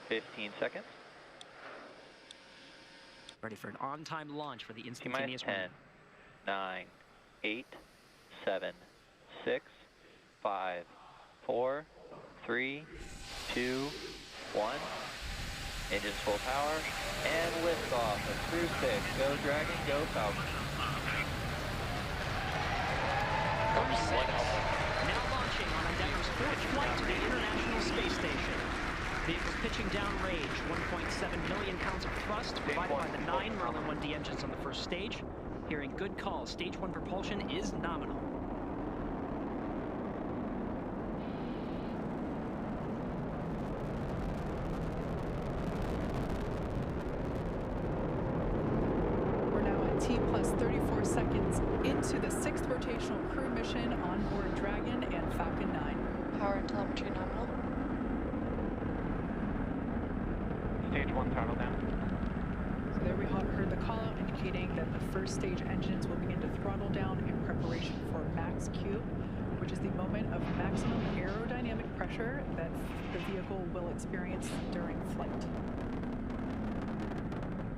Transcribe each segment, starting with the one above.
15 seconds. Ready for an on-time launch for the T-minus instantaneous 10, 9, 8, 7, 6, 5, 4, 3, 2, 1. Engines full power, and liftoff of Crew-6. Go Dragon, go Falcon. Crew-6, now launching on Endeavour's fourth flight to the International Space Station. Vehicles pitching downrange, 1.7 million pounds of thrust provided by the 9 Merlin 1D engines on the first stage. Hearing good calls, stage 1 propulsion is nominal. T+34 seconds into the 6th rotational crew mission on board Dragon and Falcon 9. Power and telemetry nominal. Stage 1 throttle down. So there we heard the call out indicating that the first stage engines will begin to throttle down in preparation for max Q, which is the moment of maximum aerodynamic pressure that the vehicle will experience during flight.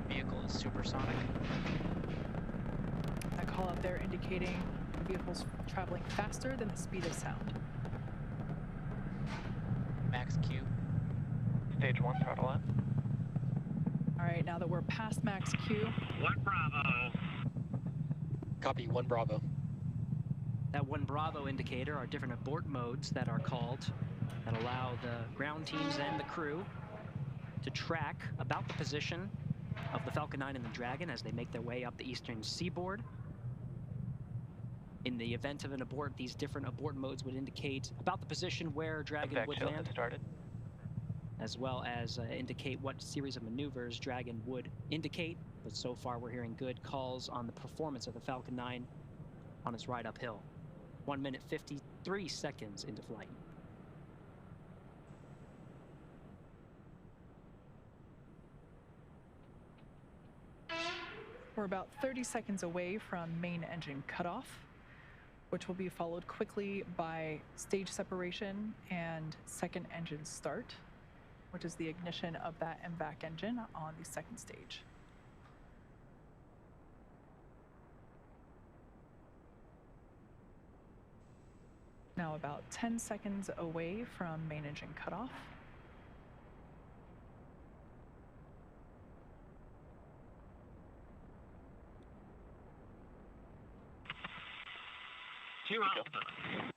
Vehicle is supersonic. That call out there indicating the vehicle's traveling faster than the speed of sound. Max Q. Stage 1 throttle up. All right, now that we're past max Q. 1 Bravo. Copy, 1 Bravo. That 1 Bravo indicator are different abort modes that are called that allow the ground teams and the crew to track about the position of the Falcon 9 and the Dragon as they make their way up the eastern seaboard. In the event of an abort, these different abort modes would indicate about the position where Dragon would land, as well as indicate what series of maneuvers Dragon would indicate. But so far we're hearing good calls on the performance of the Falcon 9 on its ride uphill. 1 minute 53 seconds into flight. We're about 30 seconds away from main engine cutoff, which will be followed quickly by stage separation and second engine start, which is the ignition of that MVAC engine on the second stage. Now about 10 seconds away from main engine cutoff. Two Alpha.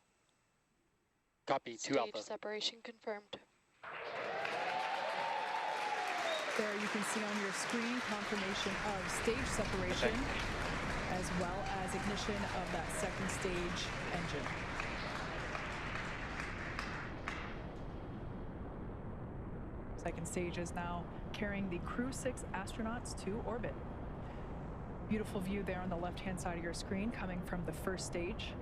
Copy, 2 Alpha. Stage separation confirmed. There you can see on your screen confirmation of stage separation, as well as ignition of that second stage engine. Second stage is now carrying the Crew-6 astronauts to orbit. Beautiful view there on the left-hand side of your screen coming from the first stage,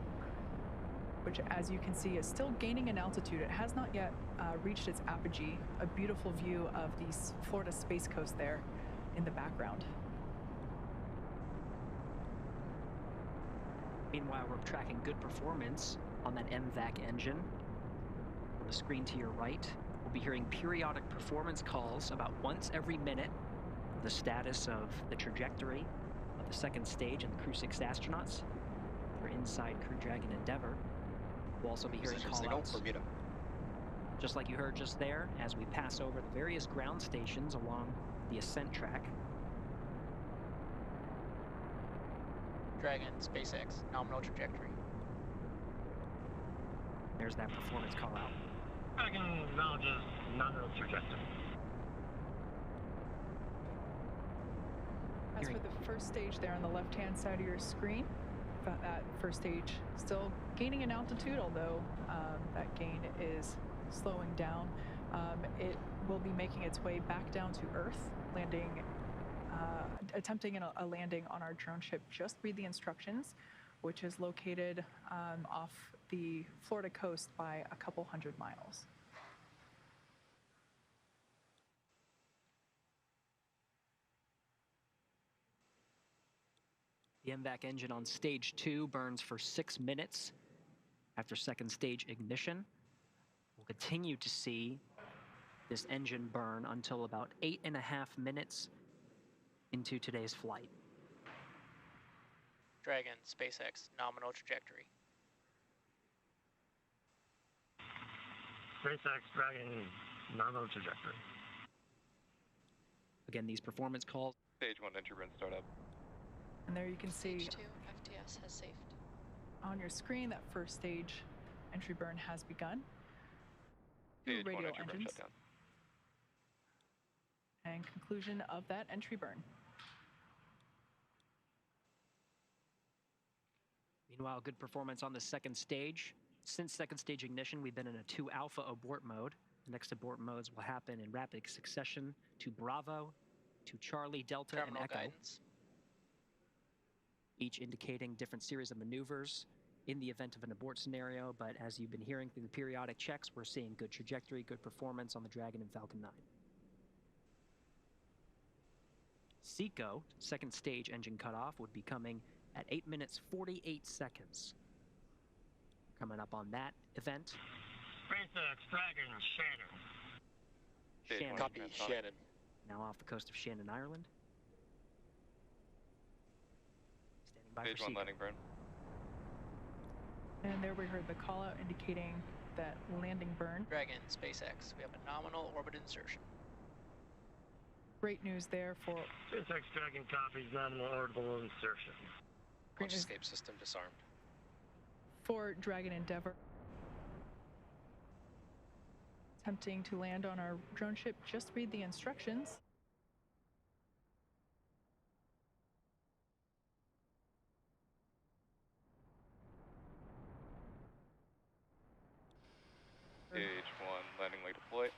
which, as you can see, is still gaining in altitude. It has not yet reached its apogee. A beautiful view of the Florida Space Coast there in the background. Meanwhile, we're tracking good performance on that MVAC engine. On the screen to your right, we'll be hearing periodic performance calls about once every minute, the status of the trajectory of the second stage and the Crew-6 astronauts. We're inside Crew Dragon Endeavour. We'll also be hearing call-outs, just like you heard just there, as we pass over the various ground stations along the ascent track. Dragon, SpaceX, nominal trajectory. There's that performance call-out. Dragon acknowledges nominal trajectory. As for the first stage there on the left-hand side of your screen, that first stage still gaining in altitude, although that gain is slowing down. It will be making its way back down to Earth, landing, attempting a landing on our drone ship. Just read the instructions, which is located off the Florida coast by a couple hundred miles. The MVAC engine on stage 2 burns for 6 minutes after second stage ignition. We'll continue to see this engine burn until about 8.5 minutes into today's flight. Dragon, SpaceX, nominal trajectory. SpaceX, Dragon, nominal trajectory. Again, these performance calls. Stage 1 entry burn startup. And there you can see Stage 2, FTS has saved. on your screen that first stage entry burn has begun. Two Stage 1 radial entry burn engines shutdown. and conclusion of that entry burn. Meanwhile, good performance on the second stage. Since second stage ignition, we've been in a 2 alpha abort mode. The next abort modes will happen in rapid succession to Bravo, to Charlie, Delta, Terminal and Echo, guidance. each indicating different series of maneuvers in the event of an abort scenario. But as you've been hearing through the periodic checks, we're seeing good trajectory, good performance on the Dragon and Falcon 9. SECO, second stage engine cutoff, would be coming at 8 minutes 48 seconds. Coming up on that event. SpaceX, Dragon, Shannon. Stage Shannon, one. Copy, Transonic. Shannon. now off the coast of Shannon, Ireland. Standing by Stage for 1 SECO. landing burn. And there we heard the call out indicating that landing burn. Dragon, SpaceX, we have a nominal orbit insertion. Great news there for SpaceX, Dragon copies, nominal orbital insertion. Great Launch news escape system disarmed. for Dragon Endeavour. Attempting to land on our drone ship, just read the instructions. Stage 1 landing leg deploy.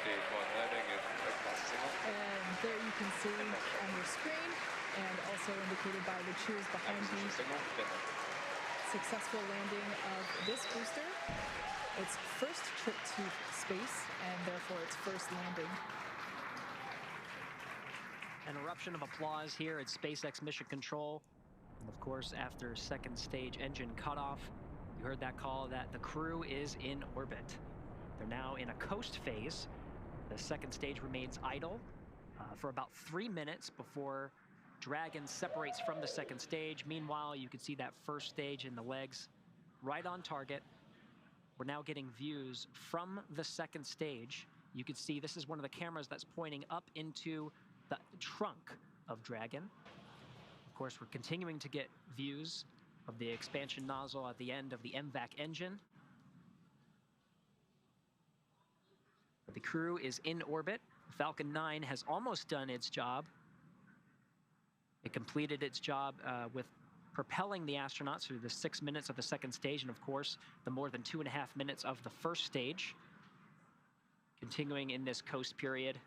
Stage 1 landing is Lost signal. And there you can see on your screen, and also indicated by the cheers behind Acquisition me, signal. Finland. successful landing of this booster. Its first trip to space, and therefore its first landing. An eruption of applause here at SpaceX Mission Control. And of course, after second stage engine cutoff, you heard that call that the crew is in orbit. They're now in a coast phase. The second stage remains idle for about 3 minutes before Dragon separates from the second stage. Meanwhile, you can see that first stage in the legs right on target. We're now getting views from the second stage. You can see this is one of the cameras that's pointing up into the trunk of Dragon. Of course, we're continuing to get views of the expansion nozzle at the end of the MVAC engine. The crew is in orbit. Falcon 9 has almost done its job. It completed its job with propelling the astronauts through the 6 minutes of the second stage, and of course, the more than 2.5 minutes of the first stage. Continuing in this coast period,